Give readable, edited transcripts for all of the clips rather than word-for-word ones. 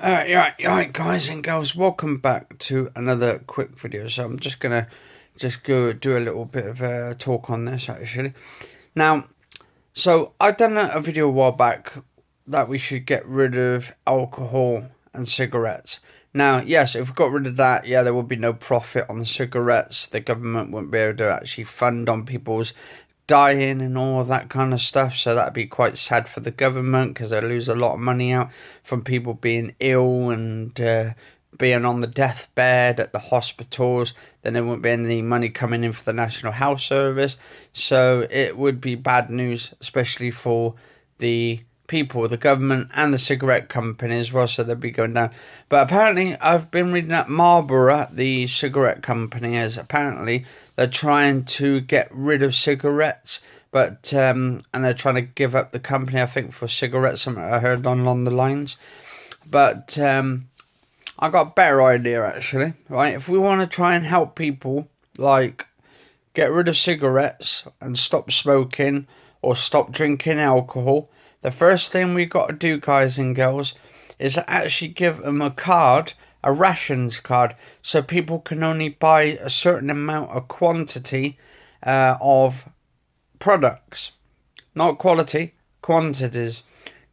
Alright, guys and girls, welcome back to another quick video. So I'm just gonna go do a little bit of a talk on this actually. Now, so I've done a video a while back that we should get rid of alcohol and cigarettes. Now, yes, if we got rid of that, yeah, there would be no profit on the cigarettes. The government wouldn't be able to actually fund on people's dying and all of that kind of stuff, so that'd be quite sad for the government because they lose a lot of money out from people being ill and being on the deathbed at the hospitals. Then there wouldn't be any money coming in for the National Health Service, so it would be bad news, especially for the people, the government and the cigarette company as well, so they'd be going down. But apparently I've been reading that Marlboro, the cigarette company, is apparently they're trying to get rid of cigarettes, but and they're trying to give up the company, I think, for cigarettes, something I heard along the lines. But I got a better idea actually, right? If we want to try and help people, like get rid of cigarettes and stop smoking or stop drinking alcohol, the first thing we got to do, guys and girls, is actually give them a card, a rations card, so people can only buy a certain amount of quantity of products. Not quality, quantities.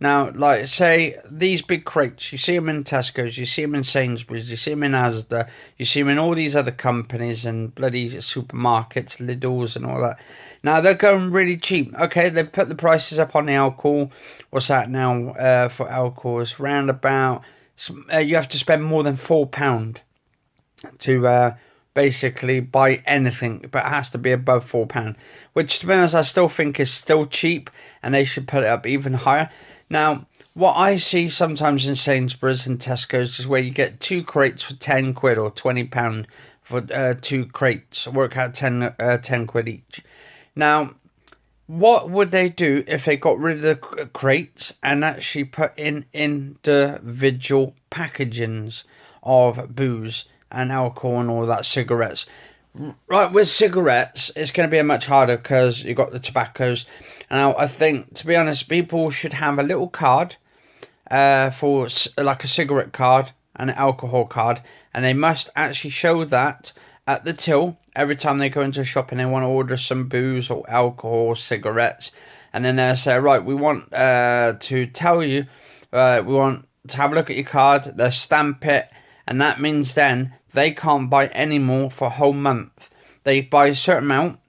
Now, like, say, these big crates, you see them in Tesco's, you see them in Sainsbury's, you see them in Asda, you see them in all these other companies and bloody supermarkets, Lidl's and all that. Now, they're going really cheap. Okay, they've put the prices up on the alcohol. What's that now for alcohol? It's round about, you have to spend more than £4 to basically buy anything, but it has to be above £4, which, to be honest, I still think is still cheap, and they should put it up even higher. Now, what I see sometimes in Sainsbury's and Tesco's is where you get 2 crates for £10 or £20 for 2 crates, work out 10 quid each. Now, what would they do if they got rid of the crates and actually put in individual packagings of booze and alcohol and all that, cigarettes? Right, with cigarettes, it's going to be much harder because you've got the tobaccos. Now, I think, to be honest, people should have a little card for like a cigarette card and an alcohol card, and they must actually show that at the till every time they go into a shop and they want to order some booze or alcohol or cigarettes. And then they'll say, right, we want to tell you, we want to have a look at your card. They'll stamp it, and that means then they can't buy any more for a whole month. They buy a certain amount,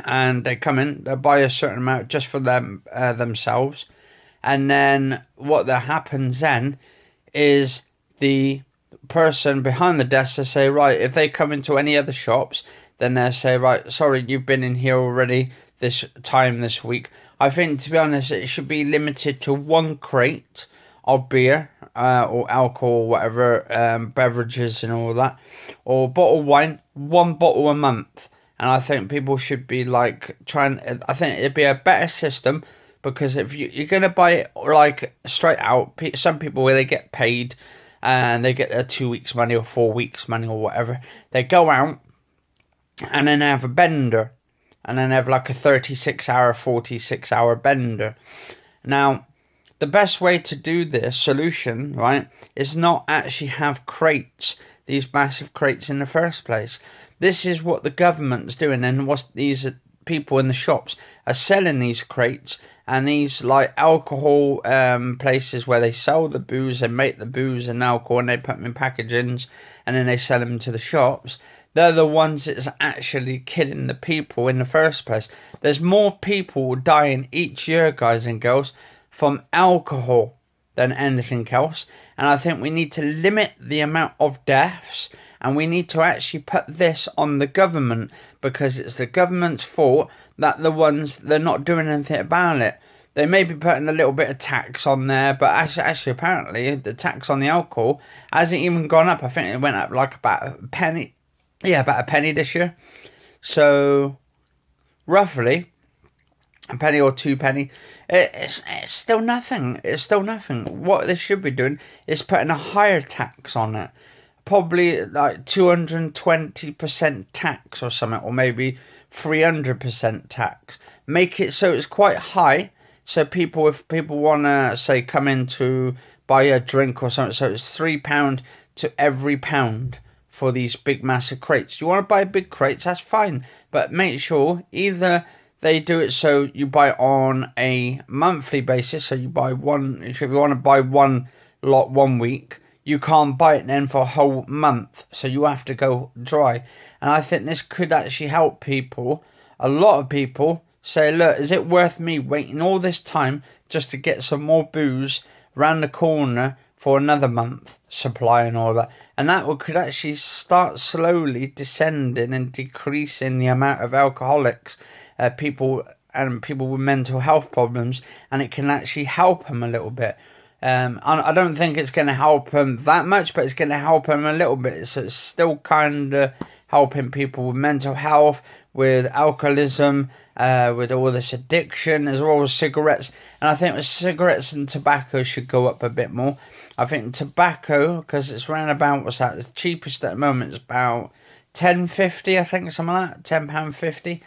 and they come in, they buy a certain amount just for them themselves. And then what that happens then is the person behind the desk will say, right, if they come into any other shops, then they'll say, right, sorry, you've been in here already this time this week. I think, to be honest, it should be limited to 1 crate of beer or alcohol or whatever, beverages and all that, or bottle of wine, 1 bottle a month. And I think people should be like trying, I think it'd be a better system, because if you're going to buy it like straight out, some people, where they get paid and they get their 2 weeks money or 4 weeks money or whatever, they go out and then have a bender, and then have like a 36-hour, 46-hour bender. Now, the best way to do this solution, right, is not actually have crates, these massive crates in the first place. This is what the government's doing, and what these people in the shops are selling, these crates and these like alcohol places where they sell the booze and make the booze and alcohol, and they put them in packagings and then they sell them to the shops. They're the ones that's actually killing the people in the first place. There's more people dying each year, guys and girls, from alcohol than anything else. And I think we need to limit the amount of deaths, and we need to actually put this on the government, because it's the government's fault that they're not doing anything about it. They may be putting a little bit of tax on there, but actually apparently the tax on the alcohol hasn't even gone up. I think it went up like about a penny. Yeah, about a penny this year. So roughly a penny or 2 penny. It's still nothing. It's still nothing. What they should be doing is putting a higher tax on it. Probably like 220% tax or something, or maybe 300% tax. Make it so it's quite high, so if people want to, say, come in to buy a drink or something. So it's £3 to every pound for these big massive crates. You want to buy big crates, that's fine, but make sure either they do it so you buy on a monthly basis, so you buy one. If you want to buy one lot 1 week, you can't buy it then for a whole month, so you have to go dry. And I think this could actually help people. A lot of people say, look, is it worth me waiting all this time just to get some more booze round the corner for another month supply and all that? And that could actually start slowly descending and decreasing the amount of alcoholics, people with mental health problems, and it can actually help them a little bit. I don't think it's going to help them that much, but it's going to help them a little bit. So it's still kind of helping people with mental health, with alcoholism, with all this addiction, as well as cigarettes. And I think with cigarettes and tobacco should go up a bit more. I think tobacco, because it's around about, what's that, the cheapest at the moment is about £10.50, I think, something like that, £10.50.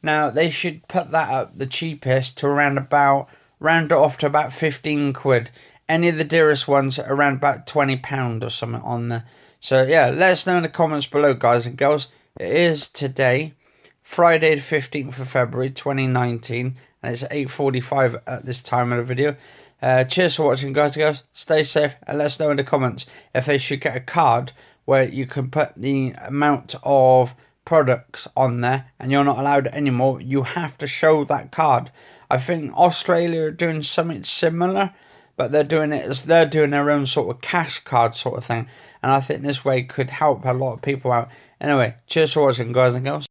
Now, they should put that up, the cheapest, to round it off to about 15 quid. Any of the dearest ones are around about £20 or something on there. So, yeah, let us know in the comments below, guys and girls. It is today, Friday the 15th of February 2019, and it's 8:45 at this time of the video. Cheers for watching, guys and girls. Stay safe, and let us know in the comments if they should get a card where you can put the amount of products on there and you're not allowed anymore. You have to show that card. I think Australia are doing something similar, but they're doing it as they're doing their own sort of cash card sort of thing, and I think this way could help a lot of people out. Anyway, cheers for watching, guys and girls.